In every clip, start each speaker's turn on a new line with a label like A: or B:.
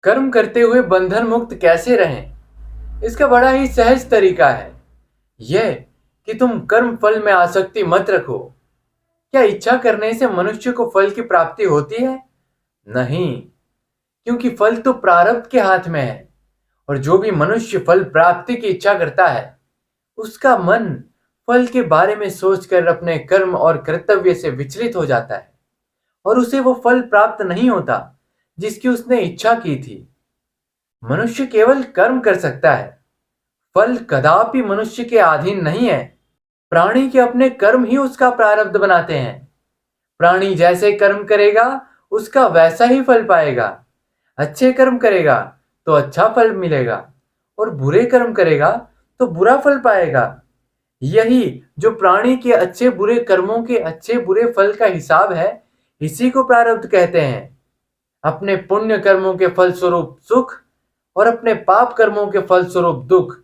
A: कर्म करते हुए बंधन मुक्त कैसे रहें? इसका बड़ा ही सहज तरीका है यह कि तुम कर्म फल में आसक्ति मत रखो। क्या इच्छा करने से मनुष्य को फल की प्राप्ति होती है? नहीं, क्योंकि फल तो प्रारब्ध के हाथ में है। और जो भी मनुष्य फल प्राप्ति की इच्छा करता है, उसका मन फल के बारे में सोचकर अपने कर्म और कर्तव्य से विचलित हो जाता है और उसे वो फल प्राप्त नहीं होता जिसकी उसने इच्छा की थी। मनुष्य केवल कर्म कर सकता है, फल कदापि मनुष्य के अधीन नहीं है। प्राणी के अपने कर्म ही उसका प्रारब्ध बनाते हैं। प्राणी जैसे कर्म करेगा उसका वैसा ही फल पाएगा। अच्छे कर्म करेगा तो अच्छा फल मिलेगा और बुरे कर्म करेगा तो बुरा फल पाएगा। यही जो प्राणी के अच्छे बुरे कर्मों के अच्छे बुरे फल का हिसाब है, इसी को प्रारब्ध कहते हैं। अपने पुण्य कर्मों के फल स्वरूप सुख और अपने पाप कर्मों के फल स्वरूप दुख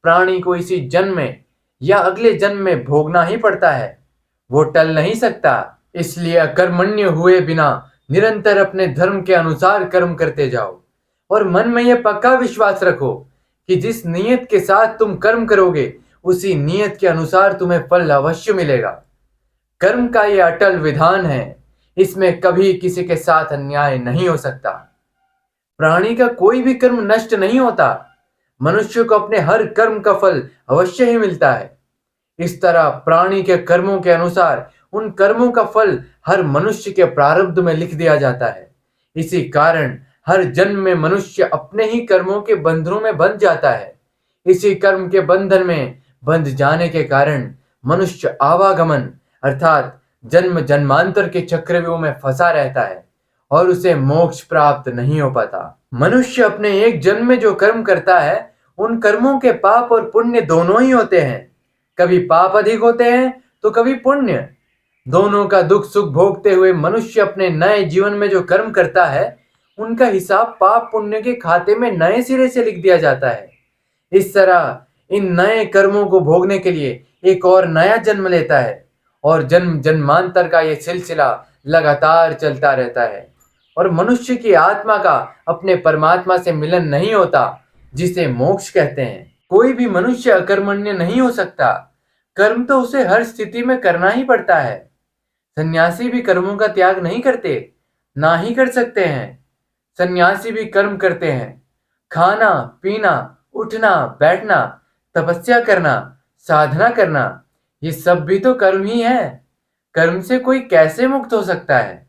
A: प्राणी को इसी जन्म में या अगले जन्म में भोगना ही पड़ता है। वो टल नहीं सकता। इसलिए अकर्मण्य हुए बिना निरंतर अपने धर्म के अनुसार कर्म करते जाओ और मन में यह पक्का विश्वास रखो कि जिस नियत के साथ तुम कर्म करोगे उसी नियत के अनुसार तुम्हें फल अवश्य मिलेगा। कर्म का यह अटल विधान है, इसमें कभी किसी के साथ अन्याय नहीं हो सकता। प्राणी का कोई भी कर्म नष्ट नहीं होता। मनुष्य को अपने हर कर्म का फल अवश्य ही मिलता है। इस तरह प्राणी के कर्मों के अनुसार उन कर्मों का फल हर मनुष्य के प्रारब्ध में लिख दिया जाता है। इसी कारण हर जन्म में मनुष्य अपने ही कर्मों के बंधनों में बंध जाता है। इसी कर्म के बंधन में बंध जाने के कारण मनुष्य आवागमन अर्थात जन्म जन्मांतर के चक्रव्यूह में फंसा रहता है और उसे मोक्ष प्राप्त नहीं हो पाता। मनुष्य अपने एक जन्म में जो कर्म करता है, उन कर्मों के पाप और पुण्य दोनों ही होते हैं। कभी पाप अधिक होते हैं तो कभी पुण्य। दोनों का दुख सुख भोगते हुए मनुष्य अपने नए जीवन में जो कर्म करता है, उनका हिसाब पाप पुण्य के खाते में नए सिरे से लिख दिया जाता है। इस तरह इन नए कर्मों को भोगने के लिए एक और नया जन्म लेता है और जन्म जन्मांतर का यह सिलसिला लगातार चलता रहता है और मनुष्य की आत्मा का अपने परमात्मा से मिलन नहीं होता, जिसे मोक्ष कहते हैं। कोई भी मनुष्य अकर्मण्य नहीं हो सकता। कर्म तो उसे हर स्थिति में करना ही पड़ता है। सन्यासी भी कर्मों का त्याग नहीं करते, ना ही कर सकते हैं। सन्यासी भी कर्म करते हैं। खाना पीना, उठना बैठना, तपस्या करना, साधना करना, ये सब भी तो कर्म ही है। कर्म से कोई कैसे मुक्त हो सकता है?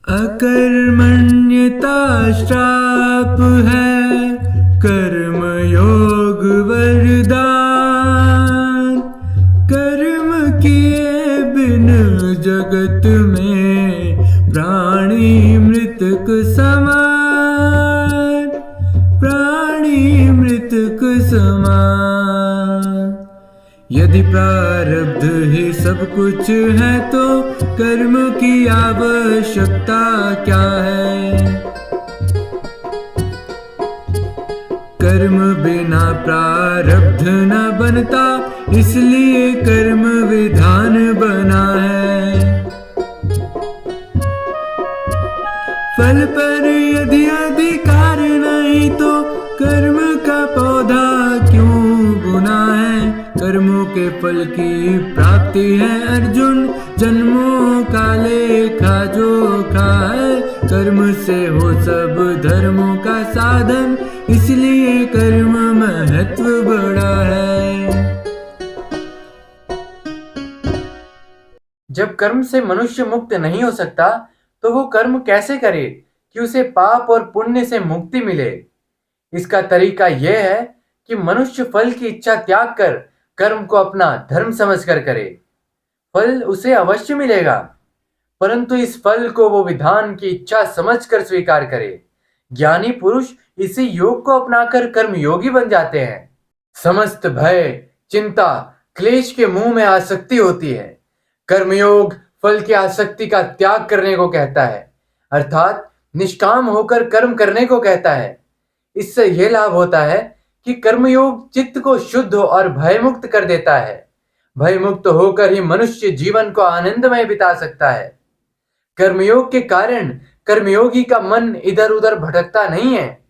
B: अकर्मण्यता श्राप है, कर्म योग वरदान। कर्म किए बिन जगत में प्राणी मृतक समान, प्राणी मृतक समान। यदि प्रारब्ध ही सब कुछ है तो कर्म की आवश्यकता क्या है? कर्म बिना प्रारब्ध न बनता, इसलिए कर्म विधान बना है। फल पर यदि अधिकार नहीं तो कर्म का पौधा क्यों बुना है? कर्मों के फल की प्राप्ति है अर्जुन, जन्मों का लेखा जोखा है। कर्म से हो सब धर्मों का साधन, इसलिए कर्म महत्व बड़ा है।
A: जब कर्म से मनुष्य मुक्त नहीं हो सकता तो वो कर्म कैसे करे कि उसे पाप और पुण्य से मुक्ति मिले? इसका तरीका यह है कि मनुष्य फल की इच्छा त्याग कर कर्म को अपना धर्म समझकर करे। फल उसे अवश्य मिलेगा, परंतु इस फल को वो विधान की इच्छा समझकर स्वीकार करे। ज्ञानी पुरुष इसी योग को अपनाकर कर्म योगी बन जाते हैं। समस्त भय चिंता क्लेश के मुंह में आसक्ति होती है। कर्मयोग फल की आसक्ति का त्याग करने को कहता है, अर्थात निष्काम होकर कर्म करने को कहता है। इससे यह लाभ होता है कि कर्मयोग चित्त को शुद्ध और भयमुक्त कर देता है। भयमुक्त होकर ही मनुष्य जीवन को आनंदमय बिता सकता है। कर्मयोग के कारण कर्मयोगी का मन इधर उधर भटकता नहीं है।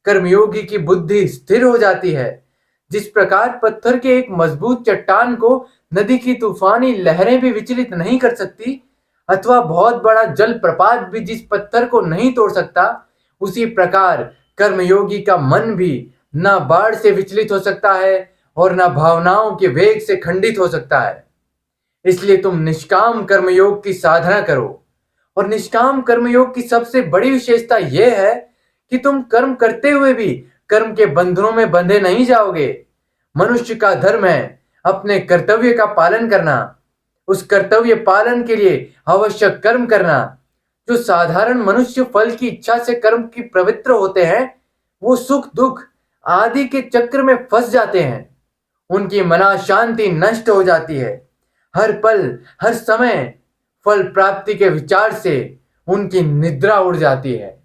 A: कर्मयोगी की बुद्धि स्थिर हो जाती है। जिस प्रकार पत्थर के एक मजबूत चट्टान को नदी की तूफानी लहरें भी विचलित नहीं कर सकती, अथवा बहुत बड़ा जल प्रपात भी जिस पत्थर को नहीं तोड़ सकता, उसी प्रकार कर्मयोगी का मन भी न बाढ़ से विचलित हो सकता है और न भावनाओं के वेग से खंडित हो सकता है। इसलिए तुम निष्काम कर्मयोग की साधना करो। और निष्काम कर्मयोग की सबसे बड़ी विशेषता यह है कि तुम कर्म करते हुए भी कर्म के बंधनों में बंधे नहीं जाओगे। मनुष्य का धर्म है अपने कर्तव्य का पालन करना, उस कर्तव्य पालन के लिए आवश्यक कर्म करना। जो साधारण मनुष्य फल की इच्छा से कर्म की प्रवृत्त होते हैं, वो सुख दुख आदि के चक्र में फंस जाते हैं। उनकी मना शांति नष्ट हो जाती है। हर पल हर समय फल प्राप्ति के विचार से उनकी निद्रा उड़ जाती है।